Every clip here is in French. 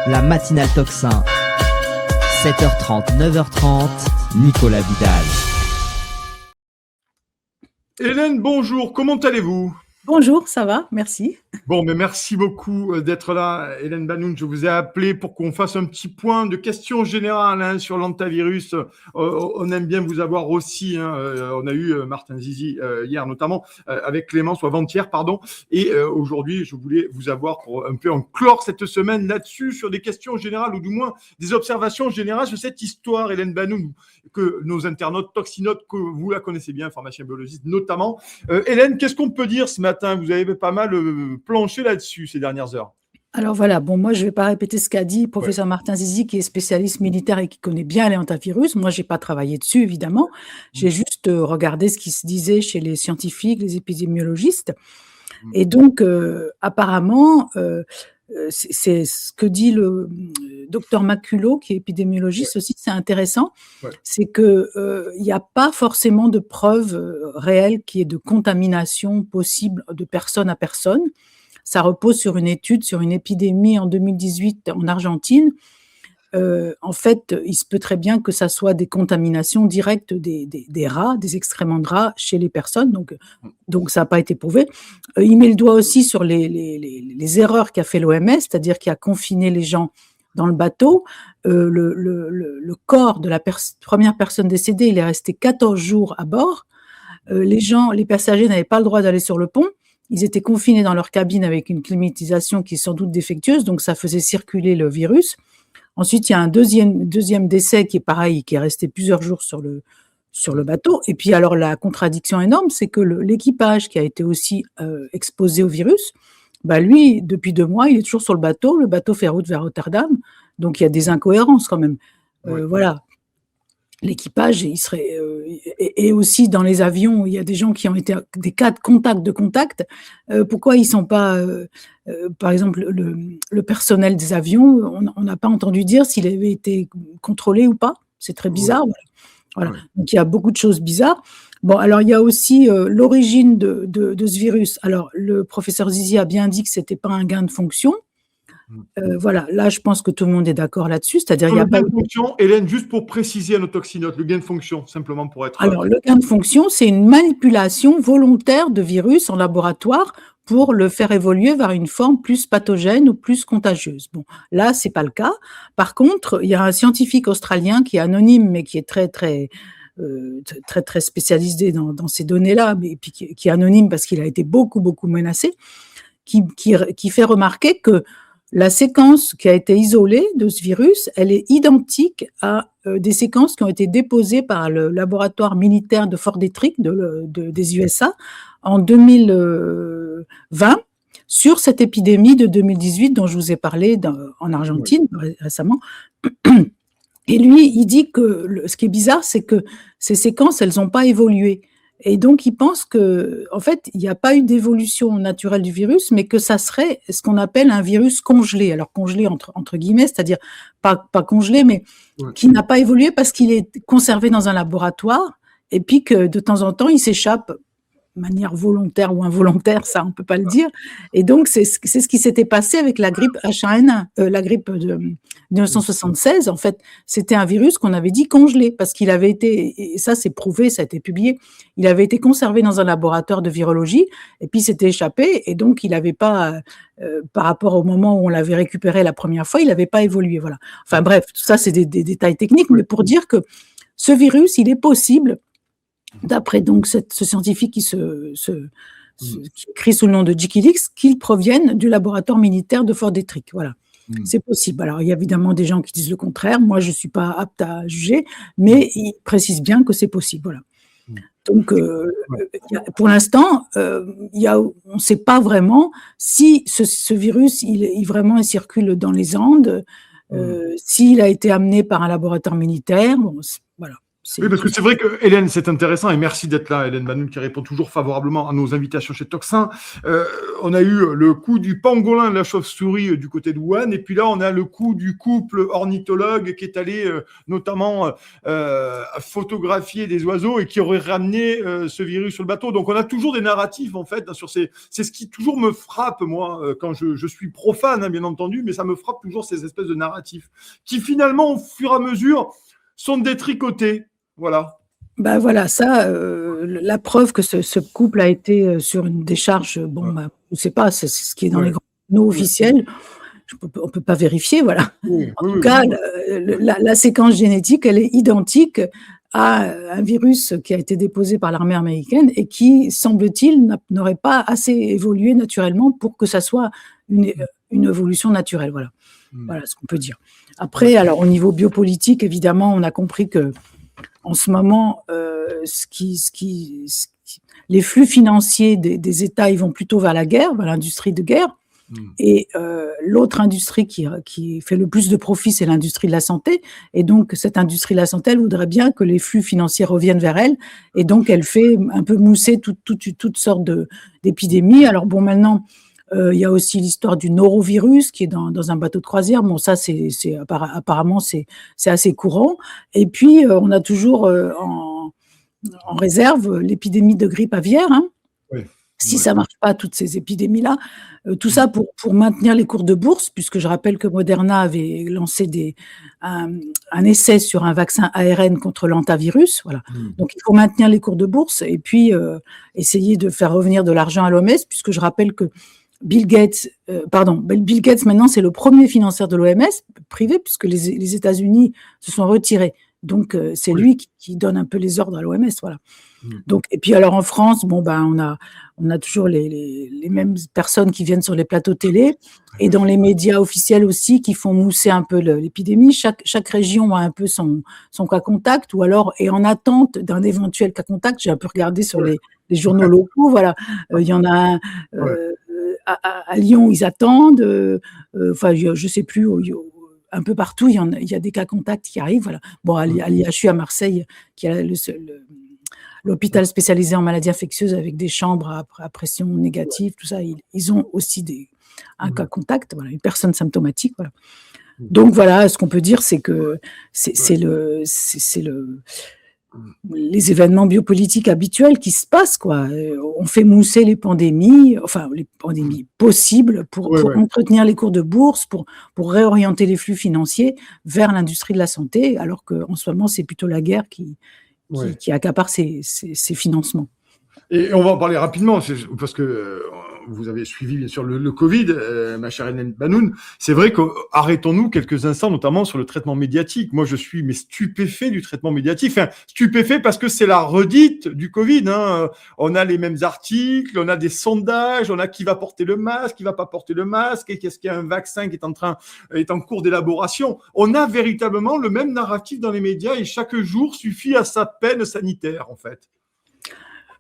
La matinale Toxin. 7h30, 9h30, Nicolas Vidal. Hélène, bonjour, comment allez-vous? Bonjour, ça va, merci. Bon, mais merci beaucoup d'être là, Hélène Banoun. Je vous ai appelé pour qu'on fasse un petit point de questions générales sur l'antivirus. On aime bien vous avoir aussi. On a eu Martin Zizi hier notamment, avec Clémence, ou avant-hier, pardon. Et aujourd'hui, je voulais vous avoir pour un peu en clore cette semaine là-dessus, sur des questions générales, ou du moins des observations générales sur cette histoire, Hélène Banoun, que nos internautes, toxinotes, que vous la connaissez bien, pharmacien biologiste notamment. Hélène, qu'est-ce qu'on peut dire ce matin? Vous avez pas mal planché là-dessus ces dernières heures. Alors voilà, bon, moi je ne vais pas répéter ce qu'a dit le professeur Martin Zizi, qui est spécialiste militaire et qui connaît bien les antivirus. Moi, je n'ai pas travaillé dessus, évidemment. J'ai juste regardé ce qui se disait chez les scientifiques, les épidémiologistes. Et donc, apparemment, c'est ce que dit le docteur Maculot, qui est épidémiologiste aussi, c'est intéressant, c'est qu'il n'y a pas forcément de preuves réelles qui est de contamination possible de personne à personne. Ça repose sur une étude, sur une épidémie en 2018 en Argentine. En fait, il se peut très bien que ça soit des contaminations directes des rats, des excréments de rats chez les personnes, donc ça n'a pas été prouvé. Il met le doigt aussi sur les erreurs qu'a fait l'OMS, c'est-à-dire qu'il a confiné les gens dans le bateau. Le corps de la première personne décédée, il est resté 14 jours à bord. Les passagers n'avaient pas le droit d'aller sur le pont. Ils étaient confinés dans leur cabine avec une climatisation qui est sans doute défectueuse, donc ça faisait circuler le virus. Ensuite, il y a un deuxième décès qui est pareil, qui est resté plusieurs jours sur le bateau. Et puis, alors, la contradiction énorme, c'est que l'équipage qui a été aussi exposé au virus, lui, depuis 2 mois, il est toujours sur le bateau. Le bateau fait route vers Rotterdam. Donc, il y a des incohérences quand même. Voilà. L'équipage, il serait et aussi dans les avions, il y a des gens qui ont été des cas de contact. Pourquoi ils sont pas, par exemple, le personnel des avions, on n'a pas entendu dire s'il avait été contrôlé ou pas. C'est très bizarre. Voilà. Donc il y a beaucoup de choses bizarres. Bon, alors il y a aussi l'origine de ce virus. Alors le professeur Zizi a bien dit que c'était pas un gain de fonction. Voilà, là je pense que tout le monde est d'accord là-dessus, c'est-à-dire il y a pas de fonction. Hélène, juste pour préciser à nos toxinotes, le gain de fonction, simplement pour être. Alors le gain de fonction, c'est une manipulation volontaire de virus en laboratoire pour le faire évoluer vers une forme plus pathogène ou plus contagieuse. Bon, là c'est pas le cas. Par contre, il y a un scientifique australien qui est anonyme mais qui est très spécialisé dans ces données-là, mais puis qui est anonyme parce qu'il a été beaucoup menacé, qui fait remarquer que la séquence qui a été isolée de ce virus, elle est identique à des séquences qui ont été déposées par le laboratoire militaire de Fort Detrick des USA en 2020 sur cette épidémie de 2018 dont je vous ai parlé en Argentine récemment. Et lui, il dit que ce qui est bizarre, c'est que ces séquences, elles n'ont pas évolué. Et donc, il pense qu'en fait, il n'y a pas eu d'évolution naturelle du virus, mais que ça serait ce qu'on appelle un virus congelé. Alors, congelé entre guillemets, c'est-à-dire pas congelé, mais qui n'a pas évolué parce qu'il est conservé dans un laboratoire et puis que de temps en temps, il s'échappe de manière volontaire ou involontaire, ça, on ne peut pas le dire. Et donc, c'est ce qui s'était passé avec la grippe H1N1, la grippe de 1976. En fait, c'était un virus qu'on avait dit congelé parce qu'il avait été, et ça c'est prouvé, ça a été publié, il avait été conservé dans un laboratoire de virologie et puis s'était échappé et donc il n'avait pas, par rapport au moment où on l'avait récupéré la première fois, il n'avait pas évolué. Voilà. Enfin bref, tout ça c'est des détails techniques, mais pour dire que ce virus, il est possible, d'après donc ce scientifique qui écrit sous le nom de Jikilix, qu'il provienne du laboratoire militaire de Fort Detrick. Voilà. C'est possible. Alors, il y a évidemment des gens qui disent le contraire. Moi, je ne suis pas apte à juger, mais il précise bien que c'est possible. Voilà. Donc, pour l'instant, on ne sait pas vraiment si ce virus, il circule dans les Andes, s'il a été amené par un laboratoire militaire. Bon, voilà. Oui, parce que c'est vrai que, Hélène, c'est intéressant et merci d'être là, Hélène Banoun, qui répond toujours favorablement à nos invitations chez Toxin. On a eu le coup du pangolin de la chauve-souris du côté de Wuhan, et puis là, on a le coup du couple ornithologue qui est allé notamment photographier des oiseaux et qui aurait ramené ce virus sur le bateau. Donc, on a toujours des narratifs, en fait, sur ces... C'est ce qui toujours me frappe, moi, quand je suis profane, hein, bien entendu, mais ça me frappe toujours ces espèces de narratifs qui, finalement, au fur et à mesure, sont détricotés. Voilà. Ben voilà, ça, la preuve que ce couple a été sur une décharge, bon, je ne sais pas, c'est ce qui est dans les grands journaux officiels. On ne peut pas vérifier, voilà. En tout cas, la séquence génétique, elle est identique à un virus qui a été déposé par l'armée américaine et qui, semble-t-il, n'aurait pas assez évolué naturellement pour que ça soit une évolution naturelle. Voilà. Voilà ce qu'on peut dire. Après, alors, au niveau biopolitique, évidemment, on a compris que en ce moment, les flux financiers des États, ils vont plutôt vers la guerre, vers l'industrie de guerre. Et l'autre industrie qui fait le plus de profit, c'est l'industrie de la santé. Et donc, cette industrie de la santé, elle voudrait bien que les flux financiers reviennent vers elle. Et donc, elle fait un peu mousser toutes sortes d'épidémies. Alors bon, maintenant, il y a aussi l'histoire du norovirus qui est dans un bateau de croisière. Bon, ça, apparemment, c'est assez courant. Et puis, on a toujours en réserve l'épidémie de grippe aviaire. Hein. Oui. Si ça marche pas, toutes ces épidémies-là, tout ça pour maintenir les cours de bourse, puisque je rappelle que Moderna avait lancé un essai sur un vaccin ARN contre l'hantavirus. Voilà. Donc, il faut maintenir les cours de bourse et puis essayer de faire revenir de l'argent à l'OMS, puisque je rappelle que Bill Gates, maintenant, c'est le premier financeur de l'OMS privé, puisque les États-Unis se sont retirés. Donc, c'est lui qui donne un peu les ordres à l'OMS, voilà. Donc, et puis alors en France, bon, on a toujours les mêmes personnes qui viennent sur les plateaux télé et dans les médias officiels aussi qui font mousser un peu l'épidémie. Chaque région a un peu son cas contact ou alors est en attente d'un éventuel cas contact. J'ai un peu regardé sur les journaux locaux, voilà. Il y en a un, à Lyon, ils attendent. Enfin, je sais plus. Un peu partout, il y a des cas contacts qui arrivent. Voilà. Bon, à l'IHU à Marseille, qui a l'hôpital spécialisé en maladies infectieuses avec des chambres à pression négative, tout ça, ils ont aussi un cas contact, voilà, une personne symptomatique. Voilà. Donc voilà, ce qu'on peut dire, c'est que les événements biopolitiques habituels qui se passent, quoi. On fait mousser les pandémies possibles pour entretenir les cours de bourse, pour réorienter les flux financiers vers l'industrie de la santé, alors qu'en ce moment, c'est plutôt la guerre qui accapare ces financements. Et on va en parler rapidement, parce que vous avez suivi bien sûr le Covid, ma chère Hélène Banoun. C'est vrai qu'arrêtons-nous quelques instants, notamment sur le traitement médiatique. Moi, je suis stupéfait du traitement médiatique. Enfin, stupéfait parce que c'est la redite du Covid. Hein. On a les mêmes articles, on a des sondages, on a qui va porter le masque, qui va pas porter le masque, et qu'est-ce qu'il y a un vaccin qui est en cours d'élaboration. On a véritablement le même narratif dans les médias et chaque jour suffit à sa peine sanitaire, en fait.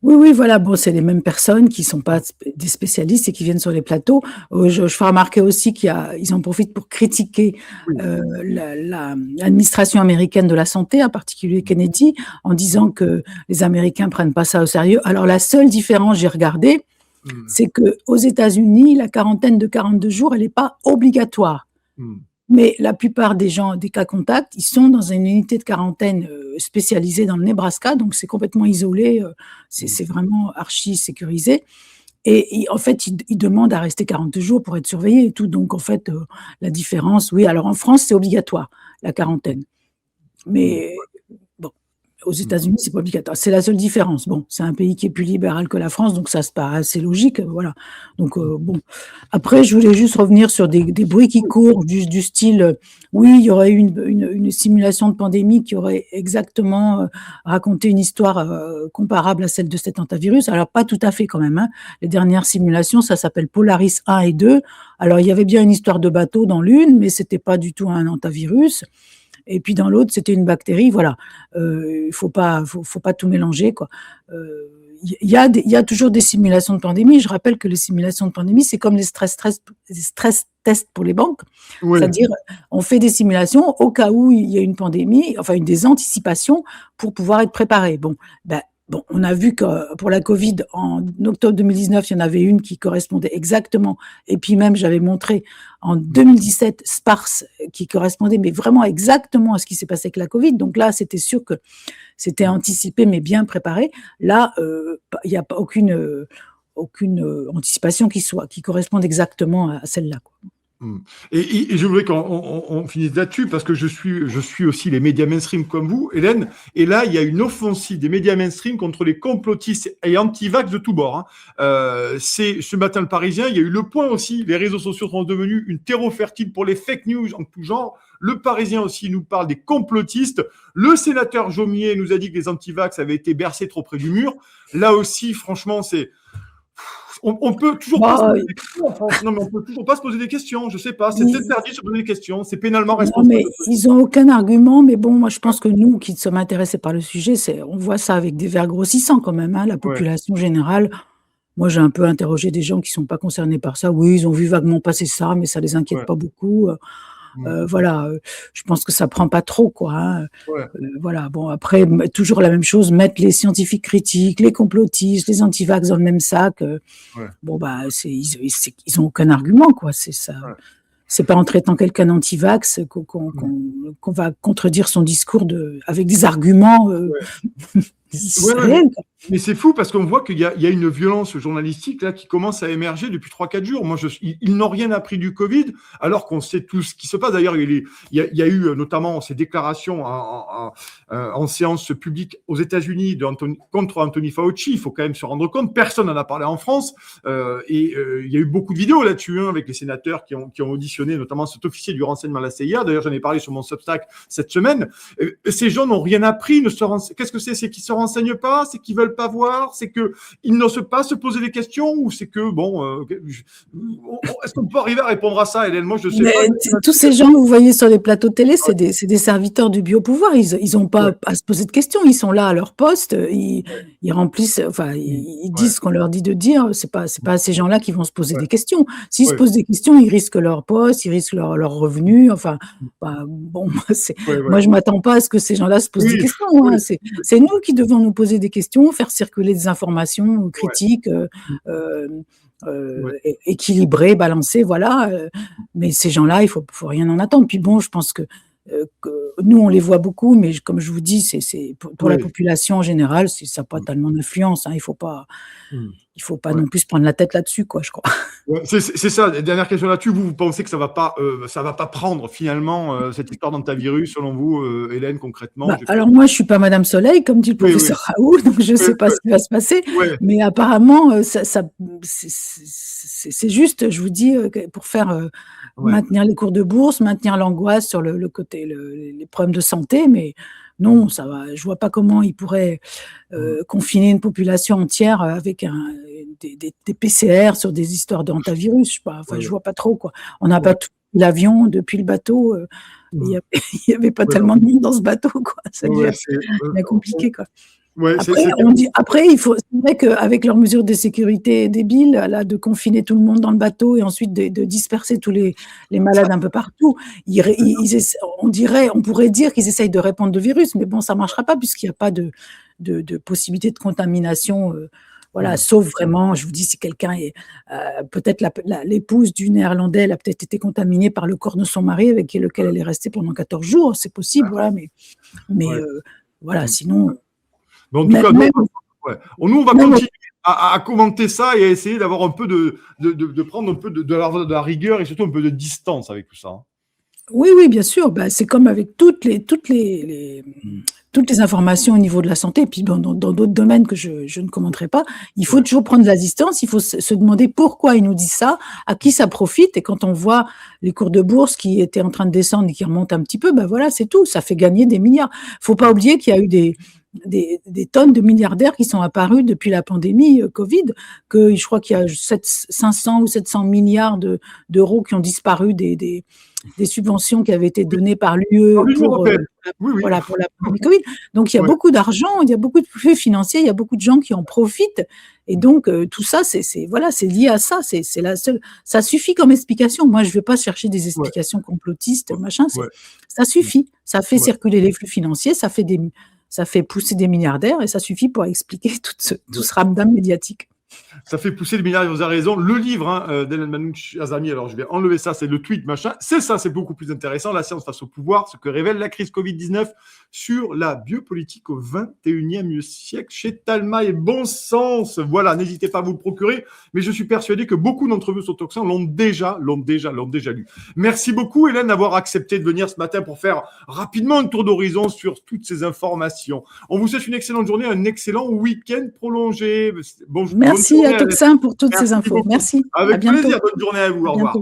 Oui, voilà. Bon, c'est les mêmes personnes qui sont pas des spécialistes et qui viennent sur les plateaux. Je fais remarquer aussi ils en profitent pour critiquer l'administration américaine de la santé, en particulier Kennedy, en disant que les Américains prennent pas ça au sérieux. Alors, la seule différence, j'ai regardé, c'est que aux États-Unis, la quarantaine de 42 jours, elle n'est pas obligatoire. Mais la plupart des gens, des cas contacts, ils sont dans une unité de quarantaine spécialisée dans le Nebraska, donc c'est complètement isolé, c'est vraiment archi sécurisé. Et en fait, ils demandent à rester 42 jours pour être surveillés et tout. Donc en fait, la différence, oui, alors en France, c'est obligatoire, la quarantaine. Mais bon, aux États-Unis, c'est pas obligatoire. C'est la seule différence. Bon, c'est un pays qui est plus libéral que la France, donc ça se paraît assez logique, voilà. Donc bon. Après, je voulais juste revenir sur des bruits qui courent du style, oui, il y aurait eu une simulation de pandémie qui aurait exactement raconté une histoire comparable à celle de cet hantavirus. Alors pas tout à fait quand même. Hein. Les dernières simulations, ça s'appelle Polaris 1 et 2. Alors il y avait bien une histoire de bateau dans l'une, mais c'était pas du tout un hantavirus. et puis dans l'autre, c'était une bactérie. Voilà, il faut pas tout mélanger, quoi. Il y a toujours des simulations de pandémie. Je rappelle que les simulations de pandémie, c'est comme les stress tests pour les banques. Oui. C'est-à-dire, on fait des simulations au cas où il y a une pandémie, enfin des anticipations pour pouvoir être préparé. Bon, on a vu que pour la Covid, en octobre 2019, il y en avait une qui correspondait exactement, et puis même j'avais montré en 2017 SPARS qui correspondait, mais vraiment exactement à ce qui s'est passé avec la Covid. Donc là, c'était sûr que c'était anticipé, mais bien préparé. Là, il n'y a pas aucune anticipation qui corresponde exactement à celle-là, quoi. Et je voudrais qu'on finisse là-dessus parce que je suis aussi les médias mainstream comme vous, Hélène. Et là, il y a une offensive des médias mainstream contre les complotistes et anti-vax de tous bords. C'est ce matin le Parisien. Il y a eu Le Point aussi. Les réseaux sociaux sont devenus une terreau fertile pour les fake news en tout genre. Le Parisien aussi nous parle des complotistes. Le sénateur Jomier nous a dit que les anti-vax avaient été bercés trop près du mur. Là aussi, franchement, c'est... On peut toujours pas se poser des questions en France. Non, mais on peut toujours pas se poser des questions. Je sais pas. C'est interdit de se poser des questions. C'est pénalement responsable. Non, mais ils ont aucun argument. Mais bon, moi, je pense que nous, qui sommes intéressés par le sujet, on voit ça avec des verres grossissants quand même. La population générale. Moi, j'ai un peu interrogé des gens qui sont pas concernés par ça. Oui, ils ont vu vaguement passer ça, mais ça les inquiète pas beaucoup. Voilà, je pense que ça prend pas trop, quoi. Voilà, bon, après, toujours la même chose, mettre les scientifiques critiques, les complotistes, les antivax dans le même sac. Bon, ils ont aucun argument, quoi. C'est ça. C'est pas en traitant quelqu'un d'antivax qu'on va contredire son discours avec des arguments. Mais c'est fou parce qu'on voit qu'il y a une violence journalistique là qui commence à émerger depuis 3-4 jours. Moi, ils n'ont rien appris du Covid, alors qu'on sait tout ce qui se passe. D'ailleurs, il y a eu notamment ces déclarations en séance publique aux États-Unis contre Anthony Fauci. Il faut quand même se rendre compte, personne n'en a parlé en France. Il y a eu beaucoup de vidéos là-dessus, avec les sénateurs qui ont auditionné, notamment cet officier du renseignement de la CIA. D'ailleurs, j'en ai parlé sur mon Substack cette semaine. Ces gens n'ont rien appris. Qu'est-ce que c'est qu'ils se renseignent pas, c'est qu'ils veulent pas voir, c'est qu'ils n'osent pas se poser des questions, ou c'est que est-ce qu'on peut arriver à répondre à ça, Hélène? Moi, je sais pas. Tous ces gens que vous voyez sur les plateaux télé, c'est des serviteurs du biopouvoir. Ils ont pas à se poser de questions. Ils sont là à leur poste. Ils remplissent. Enfin, ils disent ce qu'on leur dit de dire. C'est pas à ces gens-là qui vont se poser des questions. S'ils se posent des questions, ils risquent leur poste, ils risquent leur revenu. Enfin, moi, je m'attends pas à ce que ces gens-là se posent des questions. C'est nous qui devons nous poser des questions, faire circuler des informations critiques, équilibrées, balancées, voilà. Mais ces gens-là, il faut rien en attendre. Puis bon, je pense que nous, on les voit beaucoup, mais comme je vous dis, c'est pour la population en général, ça n'a pas tellement d'influence. Il faut pas non plus se prendre la tête là-dessus, quoi, je crois. C'est ça. Dernière question là-dessus. Vous pensez que ça va pas prendre finalement cette histoire d'antavirus, selon vous, Hélène, concrètement? Alors moi, je suis pas Madame Soleil, comme dit le professeur Raoult, donc je sais pas ce qui va se passer. Mais apparemment, c'est juste, je vous dis, pour faire maintenir les cours de bourse, maintenir l'angoisse sur le côté, les problèmes de santé, mais non, ça va. Je vois pas comment ils pourraient confiner une population entière avec des PCR sur des histoires d'antavirus. Je vois pas trop, quoi. On n'a pas tout l'avion depuis le bateau. Il y avait pas tellement de monde dans ce bateau, quoi. Ça devient compliqué, quoi. Après, c'est vrai qu'avec leurs mesures de sécurité débiles, là, de confiner tout le monde dans le bateau et ensuite de disperser tous les malades un peu partout, on pourrait dire qu'ils essayent de répandre le virus, mais bon, ça marchera pas puisqu'il n'y a pas de possibilité de contamination. Sauf vraiment, je vous dis, si quelqu'un est peut-être l'épouse du Néerlandais, elle a peut-être été contaminée par le corps de son mari avec lequel elle est restée pendant 14 jours, c'est possible, sinon. En tout cas, nous, on va continuer à commenter ça et à essayer d'avoir un peu de prendre un peu de la rigueur et surtout un peu de distance avec tout ça. Oui, bien sûr. C'est comme avec toutes les informations au niveau de la santé, et puis dans d'autres domaines que je ne commenterai pas. Il faut toujours prendre de la distance. Il faut se demander pourquoi ils nous disent ça, à qui ça profite. Et quand on voit les cours de bourse qui étaient en train de descendre et qui remontent un petit peu, c'est tout. Ça fait gagner des milliards. Faut pas oublier qu'il y a eu des tonnes de milliardaires qui sont apparus depuis la pandémie Covid, que je crois qu'il y a 500 ou 700 milliards d'euros qui ont disparu des subventions qui avaient été données par l'UE pour la pandémie Covid. Donc, il y a beaucoup d'argent, il y a beaucoup de flux financiers, il y a beaucoup de gens qui en profitent. Et donc, tout ça, c'est lié à ça. C'est la seule. Ça suffit comme explication. Moi, je ne vais pas chercher des explications complotistes, machin. Ça suffit. Ça fait circuler les flux financiers, ça fait pousser des milliardaires et ça suffit pour expliquer tout ce ramdam médiatique. Ça fait pousser les milliards, vous avez raison. Le livre d'Hélène Manouche, chers amis, alors je vais enlever ça, c'est le tweet, machin. C'est beaucoup plus intéressant. La science face au pouvoir, ce que révèle la crise Covid-19 sur la biopolitique au 21e siècle chez Talma et Bon Sens. Voilà, n'hésitez pas à vous le procurer, mais je suis persuadé que beaucoup d'entre vous sur Toxin l'ont déjà lu. Merci beaucoup, Hélène, d'avoir accepté de venir ce matin pour faire rapidement un tour d'horizon sur toutes ces informations. On vous souhaite une excellente journée, un excellent week-end prolongé. Merci à Toxin pour toutes ces infos. Merci. Avec plaisir. Bonne journée à vous. Au revoir.